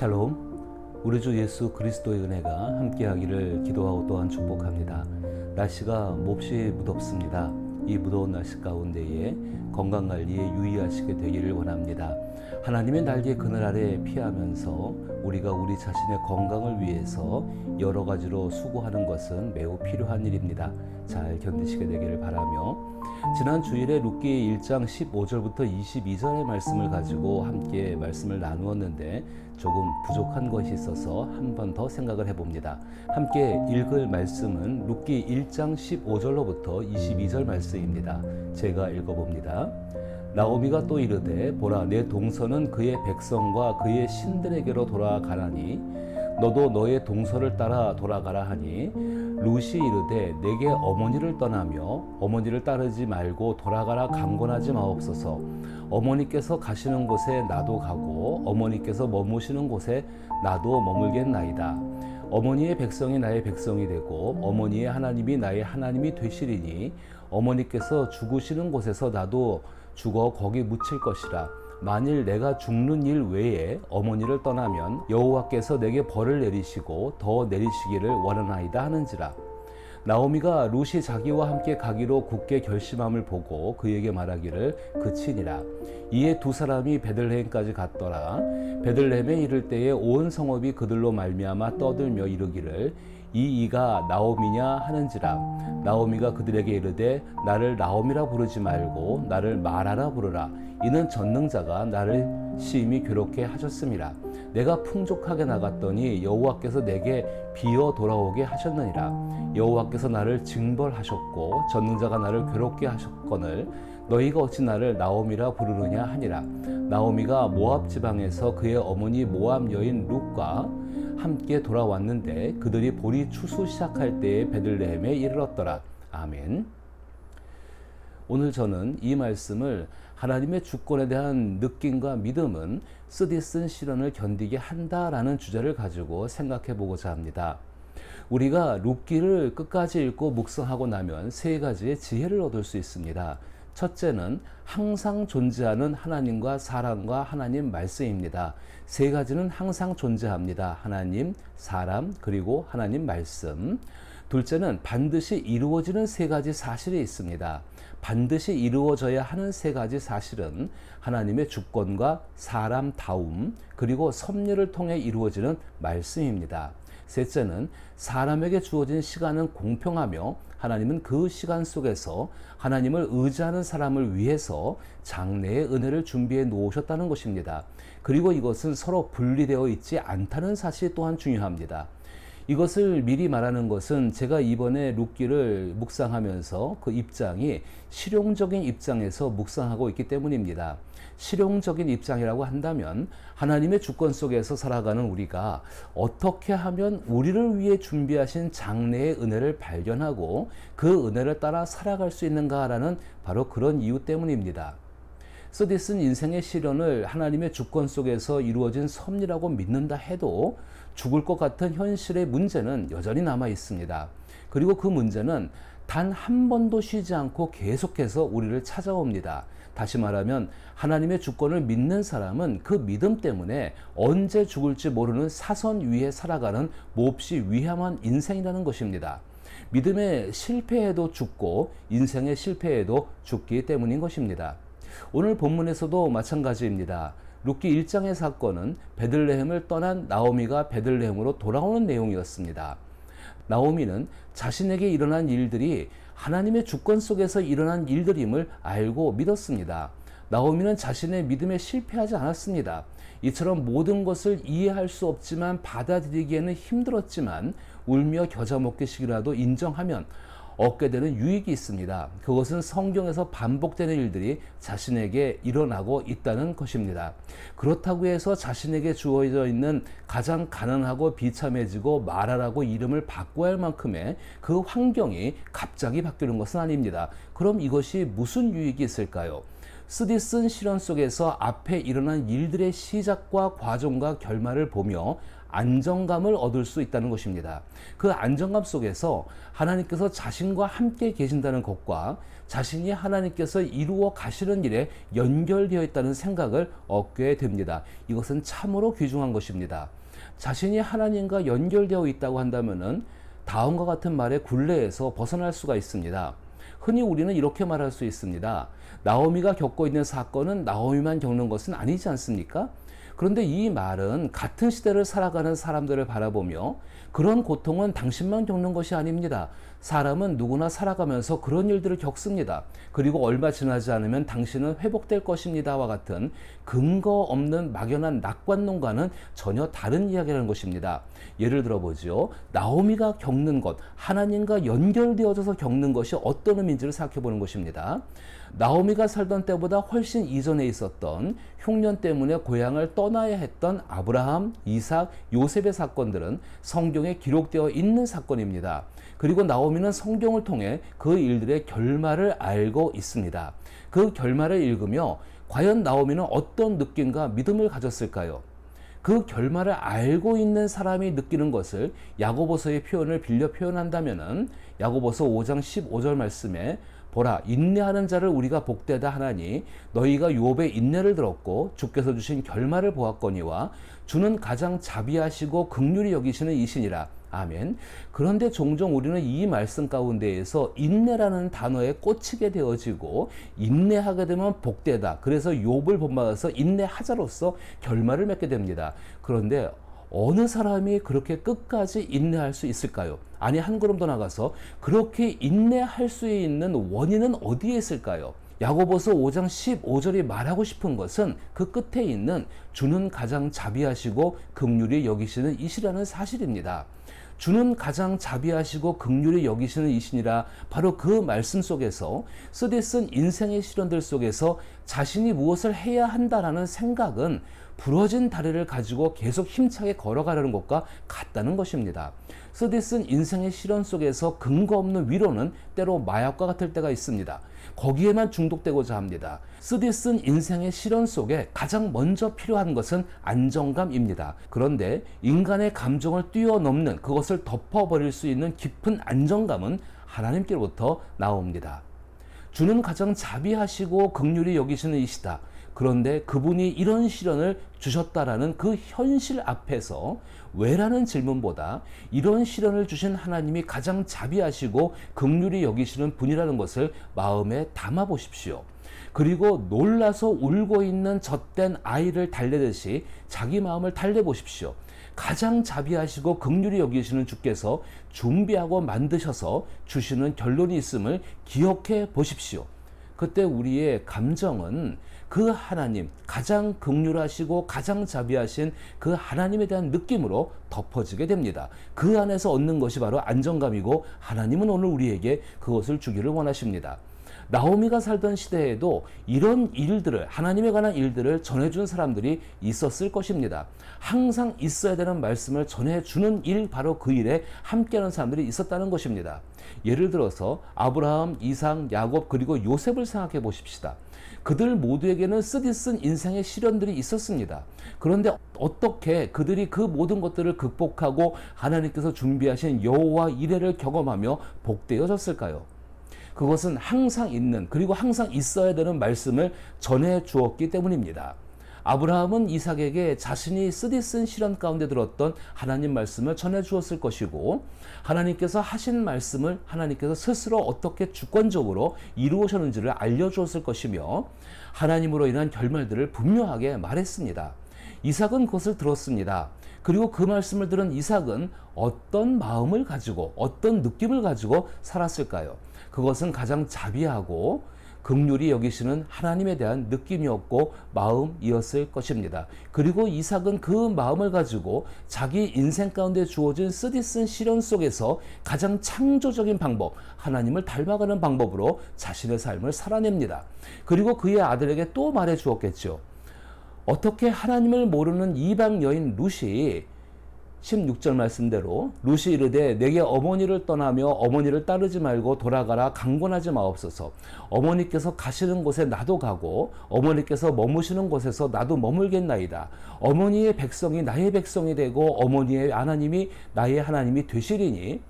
샬롬, 우리 주 예수 그리스도의 은혜가 함께하기를 기도하고 또한 축복합니다. 날씨가 몹시 무덥습니다. 이 무더운 날씨 가운데에 건강관리에 유의하시게 되기를 원합니다. 하나님의 날개 그늘 아래 피하면서 우리가 우리 자신의 건강을 위해서 여러 가지로 수고하는 것은 매우 필요한 일입니다. 잘 견디시게 되기를 바라며, 지난 주일에 룻기 1장 15절부터 22절의 말씀을 가지고 함께 말씀을 나누었는데 조금 부족한 것이 있어서 한 번 더 생각을 해봅니다. 함께 읽을 말씀은 룻기 1장 15절로부터 22절 말씀입니다. 제가 읽어봅니다. 나오미가 또 이르되, 보라, 내 동서는 그의 백성과 그의 신들에게로 돌아가라니 너도 너의 동서를 따라 돌아가라 하니, 룻이 이르되, 내게 어머니를 떠나며 어머니를 따르지 말고 돌아가라 강권하지 마옵소서. 어머니께서 가시는 곳에 나도 가고 어머니께서 머무시는 곳에 나도 머물겠나이다. 어머니의 백성이 나의 백성이 되고 어머니의 하나님이 나의 하나님이 되시리니, 어머니께서 죽으시는 곳에서 나도 죽어 거기 묻힐 것이라. 만일 내가 죽는 일 외에 어머니를 떠나면 여호와께서 내게 벌을 내리시고 더 내리시기를 원하나이다 하는지라. 나오미가 룻이 자기와 함께 가기로 굳게 결심함을 보고 그에게 말하기를 그치니라. 이에 두 사람이 베들레헴까지 갔더라. 베들레헴에 이를 때에 온 성읍이 그들로 말미암아 떠들며 이르기를, 이가 나오미냐 하는지라. 나오미가 그들에게 이르되, 나를 나오미라 부르지 말고 나를 마라라 부르라. 이는 전능자가 나를 심히 괴롭게 하셨음이라. 내가 풍족하게 나갔더니 여호와께서 내게 비어 돌아오게 하셨느니라. 여호와께서 나를 징벌하셨고 전능자가 나를 괴롭게 하셨거늘 너희가 어찌 나를 나오미라 부르느냐 하니라. 나오미가 모압 지방에서 그의 어머니 모압 여인 룻과 함께 돌아왔는데 그들이 보리 추수 시작할 때에 베들레헴에 이르렀더라. 아멘. 오늘 저는 이 말씀을 하나님의 주권에 대한 느낌과 믿음은 쓰디쓴 시련을 견디게 한다라는 주제를 가지고 생각해 보고자 합니다. 우리가 룻기를 끝까지 읽고 묵상하고 나면 세 가지의 지혜를 얻을 수 있습니다. 첫째는 항상 존재하는 하나님과 사람과 하나님 말씀입니다. 세 가지는 항상 존재합니다. 하나님, 사람, 그리고 하나님 말씀. 둘째는 반드시 이루어지는 세 가지 사실이 있습니다. 반드시 이루어져야 하는 세 가지 사실은 하나님의 주권과 사람다움, 그리고 섭리를 통해 이루어지는 말씀입니다. 셋째는 사람에게 주어진 시간은 공평하며 하나님은 그 시간 속에서 하나님을 의지하는 사람을 위해서 장래의 은혜를 준비해 놓으셨다는 것입니다. 그리고 이것은 서로 분리되어 있지 않다는 사실 또한 중요합니다. 이것을 미리 말하는 것은 제가 이번에 룻기를 묵상하면서 그 입장이 실용적인 입장에서 묵상하고 있기 때문입니다. 실용적인 입장이라고 한다면 하나님의 주권 속에서 살아가는 우리가 어떻게 하면 우리를 위해 준비하신 장래의 은혜를 발견하고 그 은혜를 따라 살아갈 수 있는가라는 바로 그런 이유 때문입니다. 쓰디쓴 인생의 시련을 하나님의 주권 속에서 이루어진 섭리라고 믿는다 해도 죽을 것 같은 현실의 문제는 여전히 남아 있습니다. 그리고 그 문제는 단 한 번도 쉬지 않고 계속해서 우리를 찾아옵니다. 다시 말하면 하나님의 주권을 믿는 사람은 그 믿음 때문에 언제 죽을지 모르는 사선 위에 살아가는 몹시 위험한 인생이라는 것입니다. 믿음에 실패해도 죽고 인생의 실패해도 죽기 때문인 것입니다. 오늘 본문에서도 마찬가지입니다. 룻기 1장의 사건은 베들레헴을 떠난 나오미가 베들레헴으로 돌아오는 내용이었습니다. 나오미는 자신에게 일어난 일들이 하나님의 주권 속에서 일어난 일들임을 알고 믿었습니다. 나오미는 자신의 믿음에 실패하지 않았습니다. 이처럼 모든 것을 이해할 수 없지만 받아들이기에는 힘들었지만 울며 겨자 먹기식이라도 인정하면 얻게 되는 유익이 있습니다. 그것은 성경에서 반복되는 일들이 자신에게 일어나고 있다는 것입니다. 그렇다고 해서 자신에게 주어져 있는 가장 가난하고 비참해지고 마라라고 이름을 바꿔야 할 만큼의 그 환경이 갑자기 바뀌는 것은 아닙니다. 그럼 이것이 무슨 유익이 있을까요? 쓰디쓴 시련 속에서 앞에 일어난 일들의 시작과 과정과 결말을 보며 안정감을 얻을 수 있다는 것입니다. 그 안정감 속에서 하나님께서 자신과 함께 계신다는 것과 자신이 하나님께서 이루어 가시는 일에 연결되어 있다는 생각을 얻게 됩니다. 이것은 참으로 귀중한 것입니다. 자신이 하나님과 연결되어 있다고 한다면은 다음과 같은 말의 굴레에서 벗어날 수가 있습니다. 흔히 우리는 이렇게 말할 수 있습니다. 나오미가 겪고 있는 사건은 나오미만 겪는 것은 아니지 않습니까? 그런데 이 말은 같은 시대를 살아가는 사람들을 바라보며 그런 고통은 당신만 겪는 것이 아닙니다. 사람은 누구나 살아가면서 그런 일들을 겪습니다. 그리고 얼마 지나지 않으면 당신은 회복될 것입니다와 같은 근거 없는 막연한 낙관론과는 전혀 다른 이야기라는 것입니다. 예를 들어보죠. 나오미가 겪는 것, 하나님과 연결되어져서 겪는 것이 어떤 의미인지를 생각해 보는 것입니다. 나오미가 살던 때보다 훨씬 이전에 있었던 흉년 때문에 고향을 떠나야 했던 아브라함, 이삭, 요셉의 사건들은 성경에 기록되어 있는 사건입니다. 그리고 나오미는 성경을 통해 그 일들의 결말을 알고 있습니다. 그 결말을 읽으며 과연 나오미는 어떤 느낌과 믿음을 가졌을까요? 그 결말을 알고 있는 사람이 느끼는 것을 야고보서의 표현을 빌려 표현한다면은 야고보서 5장 15절 말씀에 보라, 인내하는 자를 우리가 복되다 하나니 너희가 욥의 인내를 들었고 주께서 주신 결말을 보았거니와 주는 가장 자비하시고 긍휼히 여기시는 이시니라. 아멘. 그런데 종종 우리는 이 말씀 가운데에서 인내라는 단어에 꽂히게 되어지고 인내하게 되면 복되다. 그래서 욥을 본받아서 인내하자로서 결말을 맺게 됩니다. 그런데 어느 사람이 그렇게 끝까지 인내할 수 있을까요? 아니, 한 걸음 더 나가서 그렇게 인내할 수 있는 원인은 어디에 있을까요? 야고보서 5장 15절이 말하고 싶은 것은 그 끝에 있는 주는 가장 자비하시고 긍휼히 여기시는 이시라는 사실입니다. 주는 가장 자비하시고 긍휼히 여기시는 이시니라. 바로 그 말씀 속에서 쓰디쓴 인생의 시련들 속에서 자신이 무엇을 해야 한다라는 생각은 부러진 다리를 가지고 계속 힘차게 걸어가려는 것과 같다는 것입니다. 쓰디쓴 인생의 시련 속에서 근거 없는 위로는 때로 마약과 같을 때가 있습니다. 거기에만 중독되고자 합니다. 쓰디쓴 인생의 시련 속에 가장 먼저 필요한 것은 안정감입니다. 그런데 인간의 감정을 뛰어넘는, 그것을 덮어버릴 수 있는 깊은 안정감은 하나님께로부터 나옵니다. 주는 가장 자비하시고 긍휼히 여기시는 이시다. 그런데 그분이 이런 시련을 주셨다라는 그 현실 앞에서 왜라는 질문보다 이런 시련을 주신 하나님이 가장 자비하시고 긍휼히 여기시는 분이라는 것을 마음에 담아 보십시오. 그리고 놀라서 울고 있는 젖된 아이를 달래듯이 자기 마음을 달래보십시오. 가장 자비하시고 긍휼히 여기시는 주께서 준비하고 만드셔서 주시는 결론이 있음을 기억해 보십시오. 그때 우리의 감정은 그 하나님, 가장 긍휼하시고 가장 자비하신 그 하나님에 대한 느낌으로 덮어지게 됩니다. 그 안에서 얻는 것이 바로 안정감이고 하나님은 오늘 우리에게 그것을 주기를 원하십니다. 나오미가 살던 시대에도 이런 일들을, 하나님에 관한 일들을 전해준 사람들이 있었을 것입니다. 항상 있어야 되는 말씀을 전해주는 일, 바로 그 일에 함께하는 사람들이 있었다는 것입니다. 예를 들어서 아브라함, 이삭, 야곱, 그리고 요셉을 생각해 보십시다. 그들 모두에게는 쓰디쓴 인생의 시련들이 있었습니다. 그런데 어떻게 그들이 그 모든 것들을 극복하고 하나님께서 준비하신 여호와 이레를 경험하며 복되어졌을까요? 그것은 항상 있는, 그리고 항상 있어야 되는 말씀을 전해 주었기 때문입니다. 아브라함은 이삭에게 자신이 쓰디쓴 시련 가운데 들었던 하나님 말씀을 전해 주었을 것이고, 하나님께서 하신 말씀을 하나님께서 스스로 어떻게 주권적으로 이루어졌는지를 알려주었을 것이며, 하나님으로 인한 결말들을 분명하게 말했습니다. 이삭은 그것을 들었습니다. 그리고 그 말씀을 들은 이삭은 어떤 마음을 가지고, 어떤 느낌을 가지고 살았을까요? 그것은 가장 자비하고 긍휼히 여기시는 하나님에 대한 느낌이었고 마음이었을 것입니다. 그리고 이삭은 그 마음을 가지고 자기 인생 가운데 주어진 쓰디쓴 시련 속에서 가장 창조적인 방법, 하나님을 닮아가는 방법으로 자신의 삶을 살아냅니다. 그리고 그의 아들에게 또 말해 주었겠죠. 어떻게 하나님을 모르는 이방 여인 룻이 16절 말씀대로 룻이 이르되 내게 어머니를 떠나며 어머니를 따르지 말고 돌아가라, 강권하지 마옵소서. 어머니께서 가시는 곳에 나도 가고 어머니께서 머무시는 곳에서 나도 머물겠나이다. 어머니의 백성이 나의 백성이 되고 어머니의 하나님이 나의 하나님이 되시리니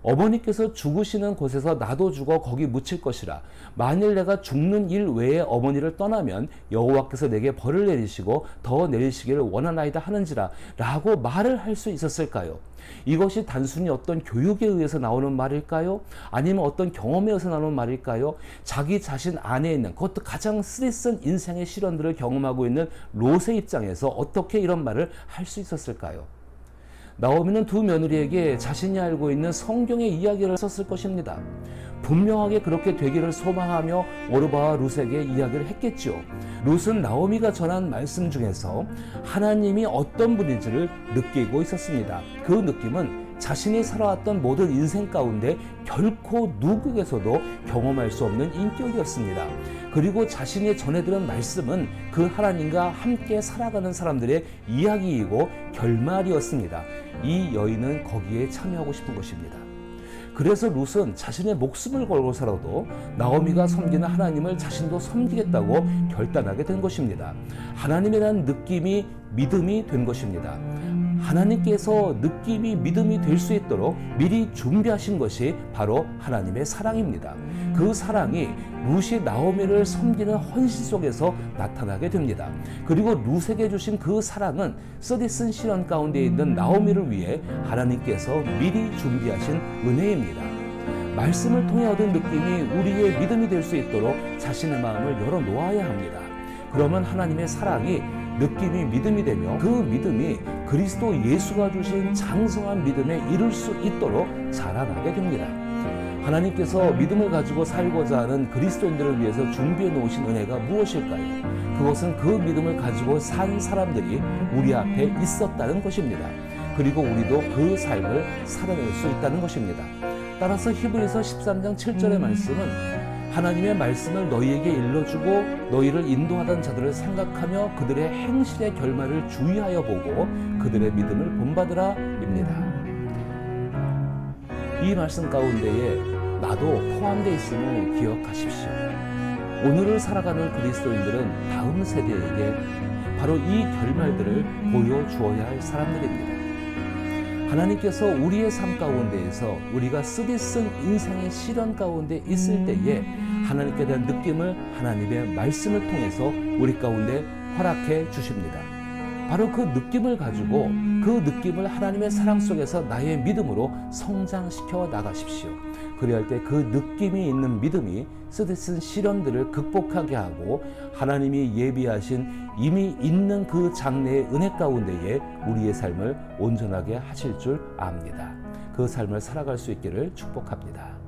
어머니께서 죽으시는 곳에서 나도 죽어 거기 묻힐 것이라. 만일 내가 죽는 일 외에 어머니를 떠나면 여호와께서 내게 벌을 내리시고 더 내리시기를 원하나이다 하는지라 라고 말을 할 수 있었을까요? 이것이 단순히 어떤 교육에 의해서 나오는 말일까요? 아니면 어떤 경험에 의해서 나오는 말일까요? 자기 자신 안에 있는, 그것도 가장 쓰디쓴 인생의 시련들을 경험하고 있는 롯의 입장에서 어떻게 이런 말을 할 수 있었을까요? 나오미는 두 며느리에게 자신이 알고 있는 성경의 이야기를 썼을 것입니다. 분명하게 그렇게 되기를 소망하며 오르바와 룻에게 이야기를 했겠죠. 룻은 나오미가 전한 말씀 중에서 하나님이 어떤 분인지를 느끼고 있었습니다. 그 느낌은 자신이 살아왔던 모든 인생 가운데 결코 누구에게서도 경험할 수 없는 인격이었습니다. 그리고 자신이 전해들은 말씀은 그 하나님과 함께 살아가는 사람들의 이야기이고 결말이었습니다. 이 여인은 거기에 참여하고 싶은 것입니다. 그래서 룻은 자신의 목숨을 걸고서라도 나오미가 섬기는 하나님을 자신도 섬기겠다고 결단하게 된 것입니다. 하나님에 대한 느낌이 믿음이 된 것입니다. 하나님께서 느낌이 믿음이 될 수 있도록 미리 준비하신 것이 바로 하나님의 사랑입니다. 그 사랑이 룻이 나오미를 섬기는 헌신 속에서 나타나게 됩니다. 그리고 룻에게 주신 그 사랑은 쓰디쓴 시련 가운데 있는 나오미를 위해 하나님께서 미리 준비하신 은혜입니다. 말씀을 통해 얻은 느낌이 우리의 믿음이 될 수 있도록 자신의 마음을 열어놓아야 합니다. 그러면 하나님의 사랑이 느낌이 믿음이 되며 그 믿음이 그리스도 예수가 주신 장성한 믿음에 이룰 수 있도록 자라나게 됩니다. 하나님께서 믿음을 가지고 살고자 하는 그리스도인들을 위해서 준비해 놓으신 은혜가 무엇일까요? 그것은 그 믿음을 가지고 산 사람들이 우리 앞에 있었다는 것입니다. 그리고 우리도 그 삶을 살아낼 수 있다는 것입니다. 따라서 히브리서 13장 7절의 말씀은 하나님의 말씀을 너희에게 일러주고 너희를 인도하던 자들을 생각하며 그들의 행실의 결말을 주의하여 보고 그들의 믿음을 본받으라 입니다. 이 말씀 가운데에 나도 포함되어 있음을 기억하십시오. 오늘을 살아가는 그리스도인들은 다음 세대에게 바로 이 결말들을 보여주어야 할 사람들입니다. 하나님께서 우리의 삶 가운데에서 우리가 쓰디쓴 인생의 시련 가운데 있을 때에 하나님께 대한 느낌을 하나님의 말씀을 통해서 우리 가운데 허락해 주십니다. 바로 그 느낌을 가지고 그 느낌을 하나님의 사랑 속에서 나의 믿음으로 성장시켜 나가십시오. 그리할 때 그 느낌이 있는 믿음이 쓰디쓴 시련들을 극복하게 하고 하나님이 예비하신 이미 있는 그 장래의 은혜 가운데에 우리의 삶을 온전하게 하실 줄 압니다. 그 삶을 살아갈 수 있기를 축복합니다.